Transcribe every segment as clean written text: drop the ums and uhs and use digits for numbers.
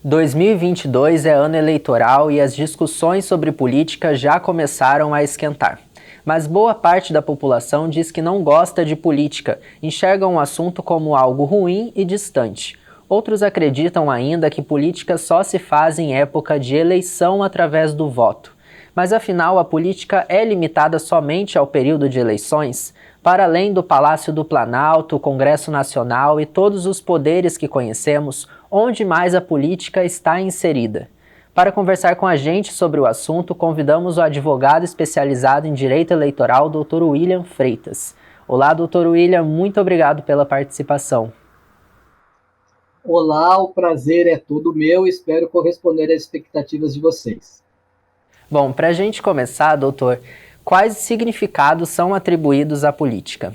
2022 é ano eleitoral e as discussões sobre política já começaram a esquentar. Mas boa parte da população diz que não gosta de política, enxergam o assunto como algo ruim e distante. Outros acreditam ainda que política só se faz em época de eleição através do voto. Mas afinal, a política é limitada somente ao período de eleições? Para além do Palácio do Planalto, o Congresso Nacional e todos os poderes que conhecemos, onde mais a política está inserida? Para conversar com a gente sobre o assunto, convidamos o advogado especializado em Direito Eleitoral, Dr. William Freitas. Olá, Dr. William, muito obrigado pela participação. Olá, o prazer é todo meu, espero corresponder às expectativas de vocês. Bom, para a gente começar, doutor, quais significados são atribuídos à política?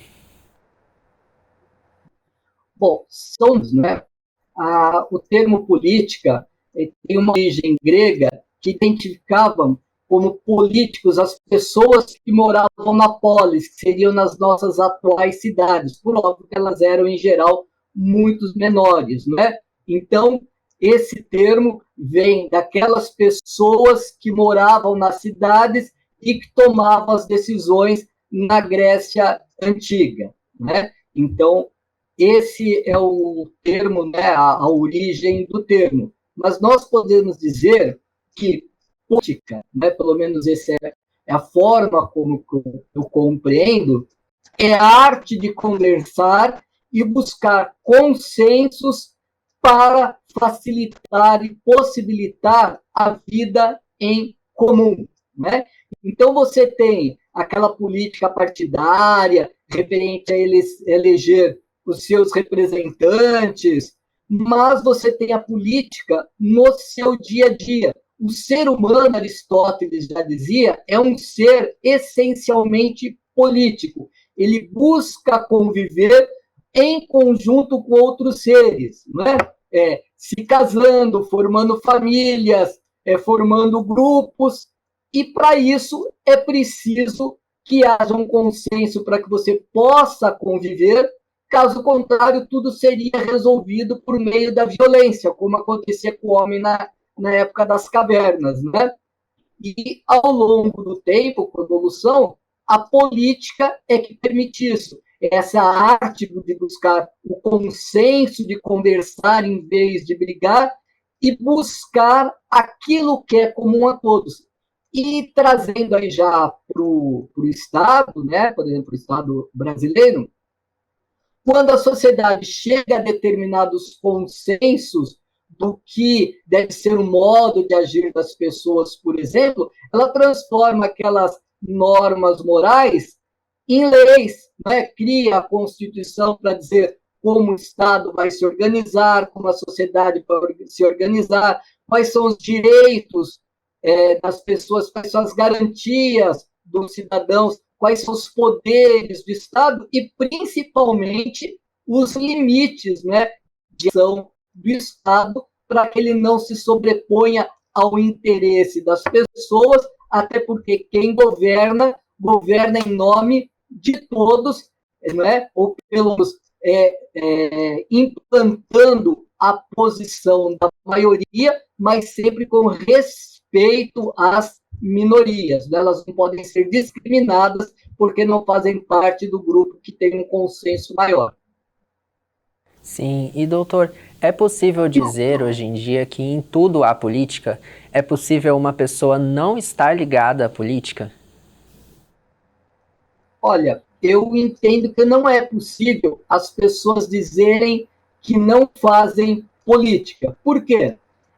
Bom, o termo política tem uma origem grega que identificavam como políticos as pessoas que moravam na polis, que seriam nas nossas atuais cidades, por óbvio que elas eram, em geral, muito menores, né? Então, esse termo vem daquelas pessoas que moravam nas cidades e que tomavam as decisões na Grécia Antiga, né? Então, esse é o termo, né, a origem do termo. Mas nós podemos dizer que política, né, pelo menos essa é a forma como eu compreendo, é a arte de conversar e buscar consensos para facilitar e possibilitar a vida em comum, né? Então você tem aquela política partidária referente a eleger os seus representantes, mas você tem a política no seu dia a dia. O ser humano, Aristóteles já dizia, é um ser essencialmente político. Ele busca conviver em conjunto com outros seres, não é? Se casando, formando famílias, formando grupos, e para isso é preciso que haja um consenso para que você possa conviver. Caso contrário, tudo seria resolvido por meio da violência, como acontecia com o homem na época das cavernas, né? E ao longo do tempo, com a evolução, a política é que permite isso. Essa arte de buscar o consenso, de conversar em vez de brigar e buscar aquilo que é comum a todos. E trazendo aí já para o Estado, né? Por exemplo, o Estado brasileiro, quando a sociedade chega a determinados consensos do que deve ser o modo de agir das pessoas, por exemplo, ela transforma aquelas normas morais em leis, né? Cria a Constituição para dizer como o Estado vai se organizar, como a sociedade vai se organizar, quais são os direitos das pessoas, quais são as garantias dos cidadãos, quais são os poderes do Estado e, principalmente, os limites, né, de ação do Estado para que ele não se sobreponha ao interesse das pessoas, até porque quem governa, governa em nome de todos, não é? Ou pelo menos implantando a posição da maioria, mas sempre com respeito às minorias. Né? Elas não podem ser discriminadas porque não fazem parte do grupo que tem um consenso maior. Sim, e doutor, é possível dizer hoje em dia que em tudo há política? É possível uma pessoa não estar ligada à política? Olha, eu entendo que não é possível as pessoas dizerem que não fazem política. Por quê?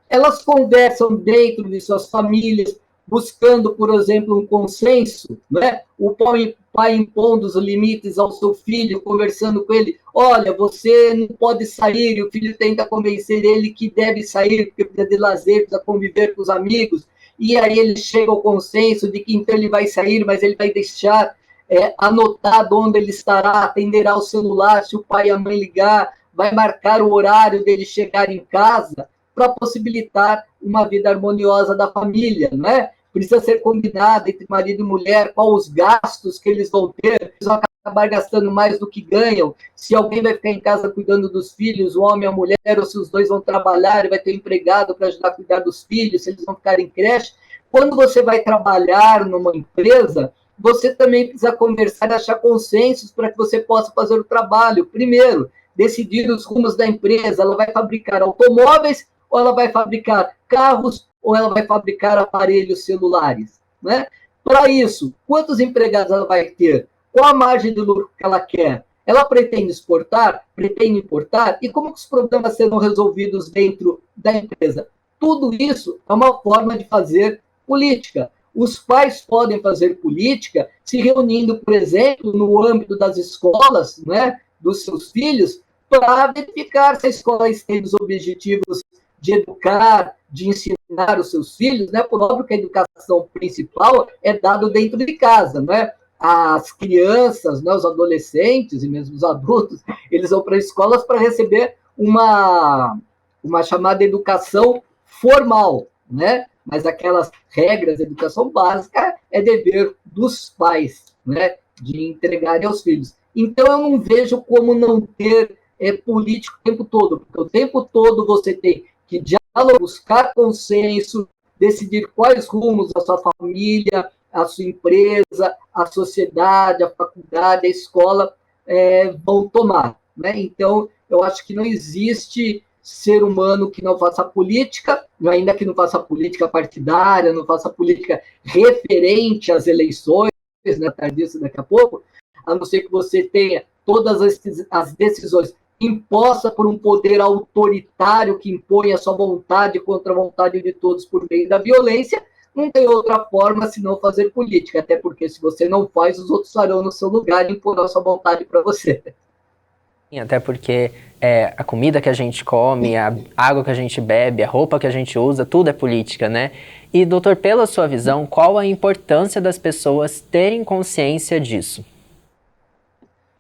Elas conversam dentro de suas famílias, buscando, por exemplo, um consenso, né? O pai impondo os limites ao seu filho, conversando com ele, olha, você não pode sair, e o filho tenta convencer ele que deve sair, porque precisa de lazer, precisa conviver com os amigos, e aí ele chega ao consenso de que então ele vai sair, mas ele vai deixar anotado onde ele estará, atenderá o celular, se o pai e a mãe ligar, vai marcar o horário dele chegar em casa, para possibilitar uma vida harmoniosa da família, né? precisa ser combinado entre marido e mulher, qual os gastos que eles vão ter, eles vão acabar gastando mais do que ganham, se alguém vai ficar em casa cuidando dos filhos, o homem ou a mulher, ou se os dois vão trabalhar e vai ter um empregado para ajudar a cuidar dos filhos, se eles vão ficar em creche. Quando você vai trabalhar numa empresa, você também precisa conversar e achar consensos para que você possa fazer o trabalho. Primeiro, decidir os rumos da empresa, ela vai fabricar automóveis, ou ela vai fabricar carros, ou ela vai fabricar aparelhos celulares, né? Para isso, quantos empregados ela vai ter? Qual a margem de lucro que ela quer? Ela pretende exportar? Pretende importar? E como que os problemas serão resolvidos dentro da empresa? Tudo isso é uma forma de fazer política. Os pais podem fazer política se reunindo, por exemplo, no âmbito das escolas, né, dos seus filhos, para verificar se a escola tem os objetivos de educar, de ensinar os seus filhos, né? Por óbvio que a educação principal é dada dentro de casa, né? As crianças, né, os adolescentes e mesmo os adultos, eles vão para escolas para receber uma chamada educação formal, né? Mas aquelas regras de educação básica é dever dos pais, né? De entregarem aos filhos. Então, eu não vejo como não ter político o tempo todo, porque o tempo todo você tem que dialogar, buscar consenso, decidir quais rumos a sua família, a sua empresa, a sociedade, a faculdade, a escola vão tomar, né? Então, eu acho que não existe ser humano que não faça política, ainda que não faça política partidária, não faça política referente às eleições, né, tardiça daqui a pouco, a não ser que você tenha todas as decisões imposta por um poder autoritário que impõe a sua vontade contra a vontade de todos por meio da violência, não tem outra forma senão fazer política, até porque se você não faz, os outros farão no seu lugar e imporão a sua vontade para você. Até porque a comida que a gente come, a água que a gente bebe, a roupa que a gente usa, tudo é política, né? E, doutor, pela sua visão, qual a importância das pessoas terem consciência disso?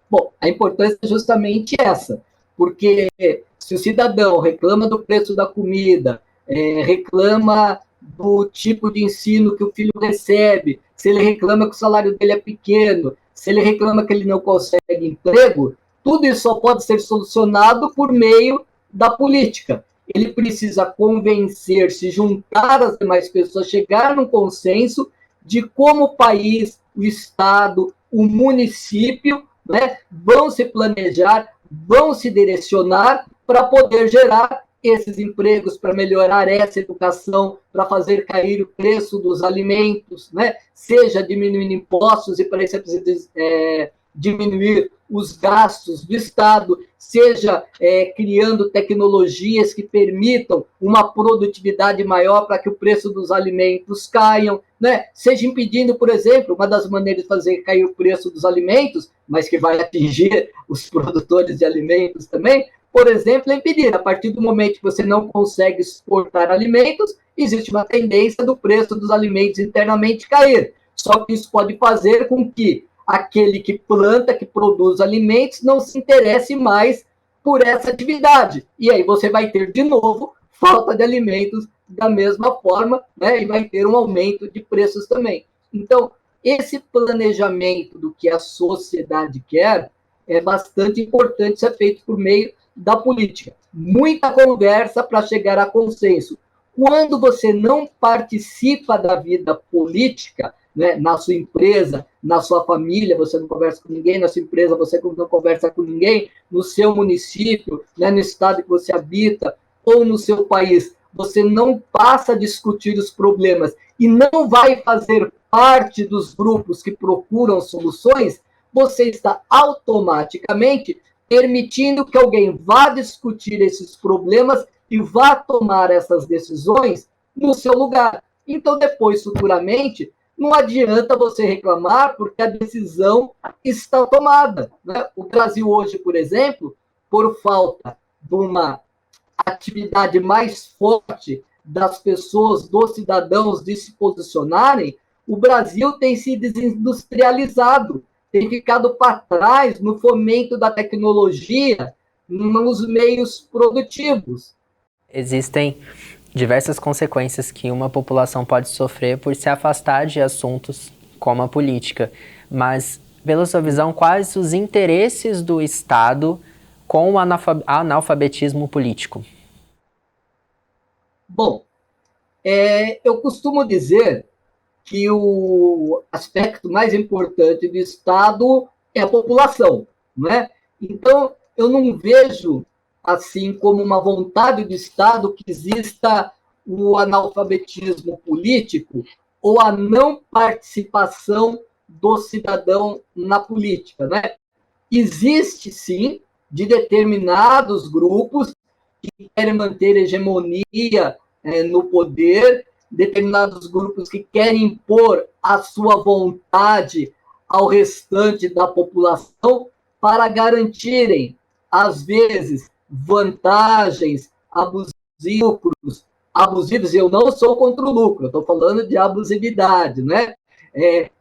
Bom, a importância é justamente essa, porque se o cidadão reclama do preço da comida, reclama do tipo de ensino que o filho recebe, se ele reclama que o salário dele é pequeno, se ele reclama que ele não consegue emprego, tudo isso só pode ser solucionado por meio da política. Ele precisa convencer, se juntar às demais pessoas, chegar num consenso de como o país, o Estado, o município, né, vão se planejar, vão se direcionar para poder gerar esses empregos, para melhorar essa educação, para fazer cair o preço dos alimentos, né, seja diminuindo impostos, e para isso é preciso diminuir os gastos do Estado, seja criando tecnologias que permitam uma produtividade maior para que o preço dos alimentos caiam, né? Seja impedindo, por exemplo, uma das maneiras de fazer cair o preço dos alimentos, mas que vai atingir os produtores de alimentos também, por exemplo, é impedir. A partir do momento que você não consegue exportar alimentos, existe uma tendência do preço dos alimentos internamente cair. Só que isso pode fazer com que aquele que planta, que produz alimentos, não se interesse mais por essa atividade. E aí você vai ter, de novo, falta de alimentos da mesma forma, né? E vai ter um aumento de preços também. Então, esse planejamento do que a sociedade quer é bastante importante ser feito por meio da política. Muita conversa para chegar a consenso. Quando você não participa da vida política, né, na sua empresa, na sua família, você não conversa com ninguém, na sua empresa você não conversa com ninguém, no seu município, né, no estado que você habita, ou no seu país, você não passa a discutir os problemas e não vai fazer parte dos grupos que procuram soluções, você está automaticamente permitindo que alguém vá discutir esses problemas e vá tomar essas decisões no seu lugar. Então, depois, futuramente, não adianta você reclamar porque a decisão está tomada, né? O Brasil hoje, por exemplo, por falta de uma atividade mais forte das pessoas, dos cidadãos de se posicionarem, o Brasil tem se desindustrializado, tem ficado para trás no fomento da tecnologia, nos meios produtivos. Existem diversas consequências que uma população pode sofrer por se afastar de assuntos como a política. Mas, pela sua visão, quais os interesses do Estado com o analfabetismo político? Bom, eu costumo dizer que o aspecto mais importante do Estado é a população, né? Então, eu não vejo assim como uma vontade do Estado que exista o analfabetismo político ou a não participação do cidadão na política, né? Existe, sim, de determinados grupos que querem manter hegemonia no poder, determinados grupos que querem impor a sua vontade ao restante da população para garantirem, às vezes, vantagens abusivos, eu não sou contra o lucro, eu estou falando de abusividade, né?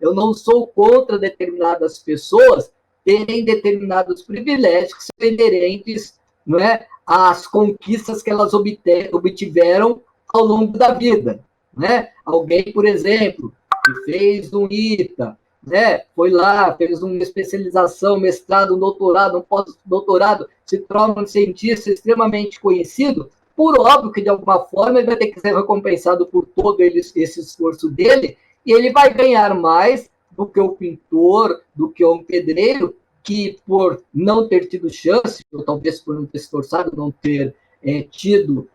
Eu não sou contra determinadas pessoas terem determinados privilégios que são inerentes, né, às conquistas que elas obtiveram ao longo da vida, né? Alguém, por exemplo, que fez um ITA, né, foi lá, fez uma especialização, mestrado, um doutorado, um pós-doutorado, se torna um cientista extremamente conhecido, por óbvio que, de alguma forma, ele vai ter que ser recompensado por todo esse esforço dele, e ele vai ganhar mais do que o pintor, do que um pedreiro, que por não ter tido chance, ou talvez por não ter se esforçado, não ter tido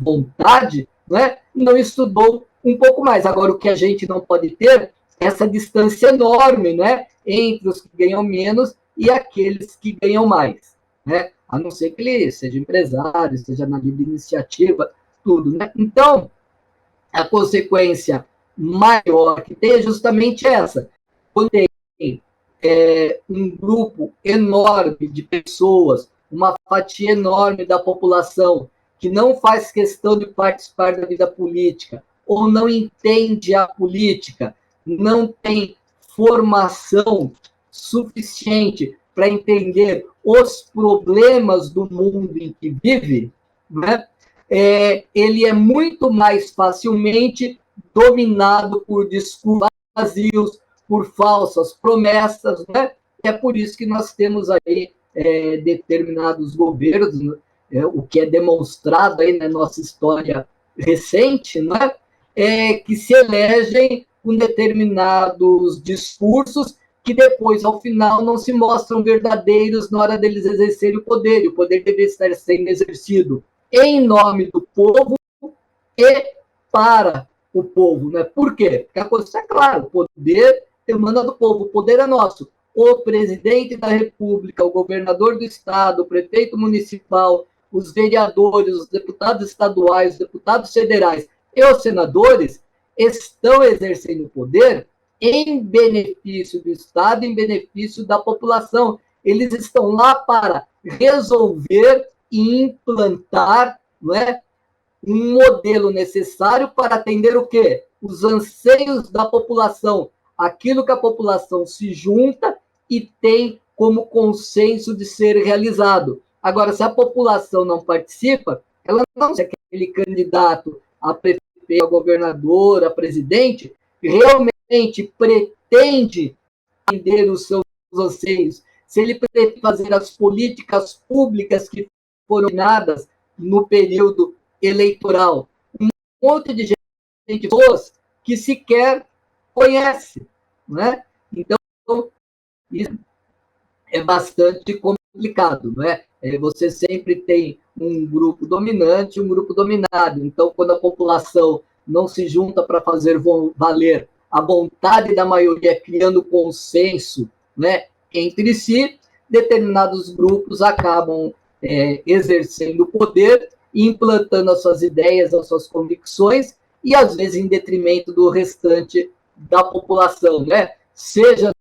vontade, né, não estudou um pouco mais. Agora, o que a gente não pode ter é essa distância enorme, né, entre os que ganham menos e aqueles que ganham mais, né? A não ser que ele seja empresário, seja na livre iniciativa, tudo, né? Então, a consequência maior que tem é justamente essa. Quando tem um grupo enorme de pessoas, uma fatia enorme da população que não faz questão de participar da vida política, ou não entende a política, não tem formação suficiente para entender os problemas do mundo em que vive, né? Ele é muito mais facilmente dominado por discursos vazios, por falsas promessas, né? É por isso que nós temos aí determinados governos, né? O que é demonstrado aí na nossa história recente, né? Que se elegem com determinados discursos que depois, ao final, não se mostram verdadeiros na hora deles exercerem o poder. E o poder deve estar sendo exercido em nome do povo e para o povo, né? Por quê? Porque a coisa é clara, o poder emana do povo, o poder é nosso. O presidente da República, o governador do estado, o prefeito municipal, os vereadores, os deputados estaduais, os deputados federais e os senadores estão exercendo o poder em benefício do Estado, em benefício da população. Eles estão lá para resolver e implantar, não é, um modelo necessário para atender o quê? Os anseios da população, aquilo que a população se junta e tem como consenso de ser realizado. Agora, se a população não participa, ela não, se aquele candidato a prefeito, a governador, a presidente, realmente pretende atender os seus anseios, se ele pretende fazer as políticas públicas que foram dadas no período eleitoral. Um monte de gente que sequer conhece, né? Então, isso é bastante complicado, né? Você sempre tem um grupo dominante e um grupo dominado. Então, quando a população não se junta para fazer valer a vontade da maioria, criando consenso, né, entre si, determinados grupos acabam exercendo o poder, implantando as suas ideias, as suas convicções, e às vezes em detrimento do restante da população, né? Seja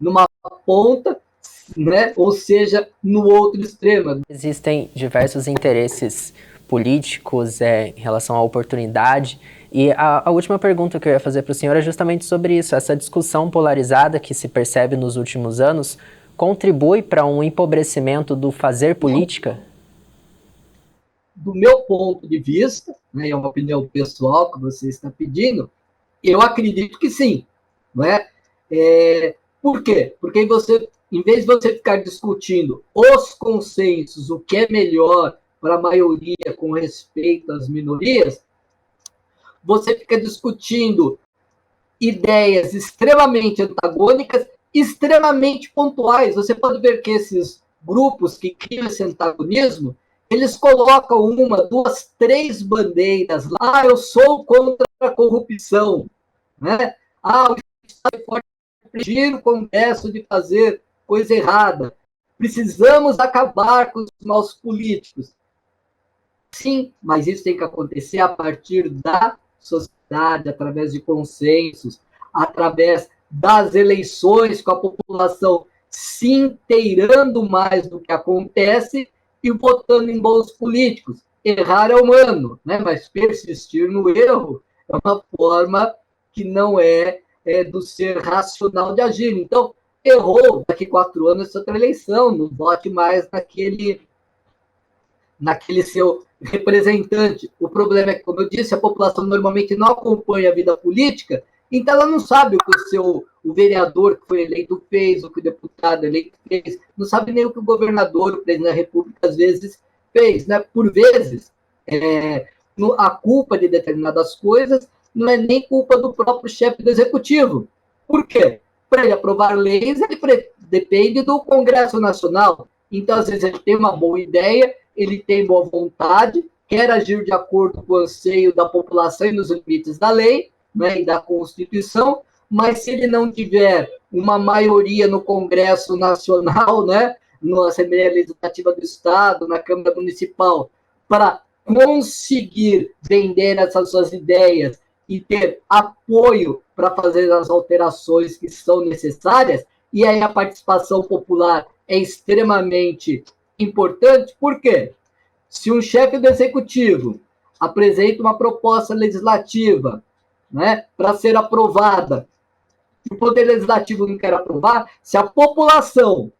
numa ponta, né? Ou seja, no outro extremo. Existem diversos interesses políticos em relação à oportunidade. E a última pergunta que eu ia fazer para o senhor é justamente sobre isso. Essa discussão polarizada que se percebe nos últimos anos contribui para um empobrecimento do fazer política? do meu ponto de vista, né, é uma opinião pessoal que você está pedindo, eu acredito que sim, não é? Por quê? Porque você, em vez de você ficar discutindo os consensos, o que é melhor para a maioria com respeito às minorias, você fica discutindo ideias extremamente antagônicas, extremamente pontuais. Você pode ver que esses grupos que criam esse antagonismo, eles colocam uma, duas, três bandeiras lá. Eu sou contra a corrupção, né? O Estado é forte, impedir o Congresso de fazer coisa errada. Precisamos acabar com os maus políticos. Sim, mas isso tem que acontecer a partir da sociedade, através de consensos, através das eleições, com a população se inteirando mais do que acontece e votando em bons políticos. Errar é humano, né? Mas persistir no erro é uma forma que não é do ser racional de agir. Então, errou, daqui 4 anos é outra eleição, não vote mais naquele seu representante. O problema é que, como eu disse, a população normalmente não acompanha a vida política, então ela não sabe o que o vereador que foi eleito fez, o que o deputado eleito fez, não sabe nem o que o governador, o presidente da República, às vezes fez. Né? Por vezes, a culpa de determinadas coisas não é nem culpa do próprio chefe do executivo. Por quê? Para ele aprovar leis, ele depende do Congresso Nacional. Então, às vezes, ele tem uma boa ideia, ele tem boa vontade, quer agir de acordo com o anseio da população e nos limites da lei, né, e da Constituição, mas se ele não tiver uma maioria no Congresso Nacional, né, na Assembleia Legislativa do Estado, na Câmara Municipal, para conseguir vender essas suas ideias e ter apoio para fazer as alterações que são necessárias, e aí a participação popular é extremamente importante. Por quê? Se um chefe do executivo apresenta uma proposta legislativa, né, para ser aprovada, e o Poder Legislativo não quer aprovar, se a população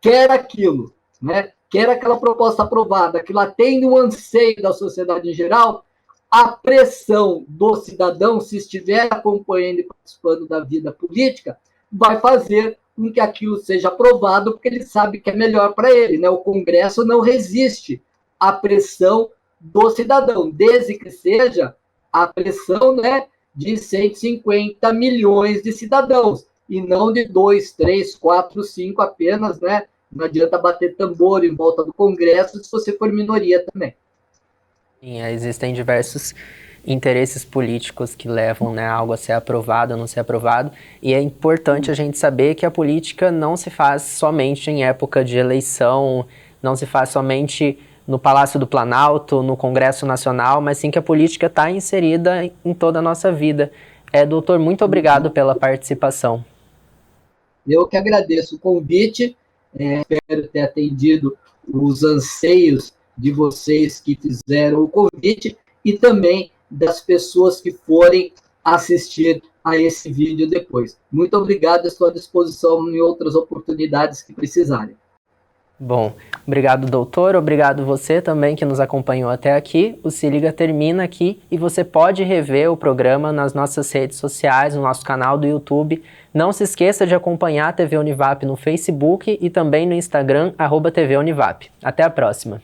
quer aquilo, né, quer aquela proposta aprovada, aquilo atende um anseio da sociedade em geral, a pressão do cidadão, se estiver acompanhando e participando da vida política, vai fazer com que aquilo seja aprovado, porque ele sabe que é melhor para ele. Né? O Congresso não resiste à pressão do cidadão, desde que seja a pressão, né, de 150 milhões de cidadãos, e não de 2, 3, 4, 5 apenas. Né? Não adianta bater tambor em volta do Congresso se você for minoria também. Sim, existem diversos interesses políticos que levam, né, algo a ser aprovado ou não ser aprovado, e é importante a gente saber que a política não se faz somente em época de eleição, não se faz somente no Palácio do Planalto, no Congresso Nacional, mas sim que a política está inserida em toda a nossa vida. Doutor, muito obrigado pela participação. Eu que agradeço o convite, espero ter atendido os anseios de vocês que fizeram o convite e também das pessoas que forem assistir a esse vídeo depois. Muito obrigado, estou à disposição em outras oportunidades que precisarem. Bom, obrigado, doutor, obrigado você também que nos acompanhou até aqui. O Se Liga termina aqui e você pode rever o programa nas nossas redes sociais, no nosso canal do YouTube. Não se esqueça de acompanhar a TV Univap no Facebook e também no Instagram, @TV Univap. Até a próxima!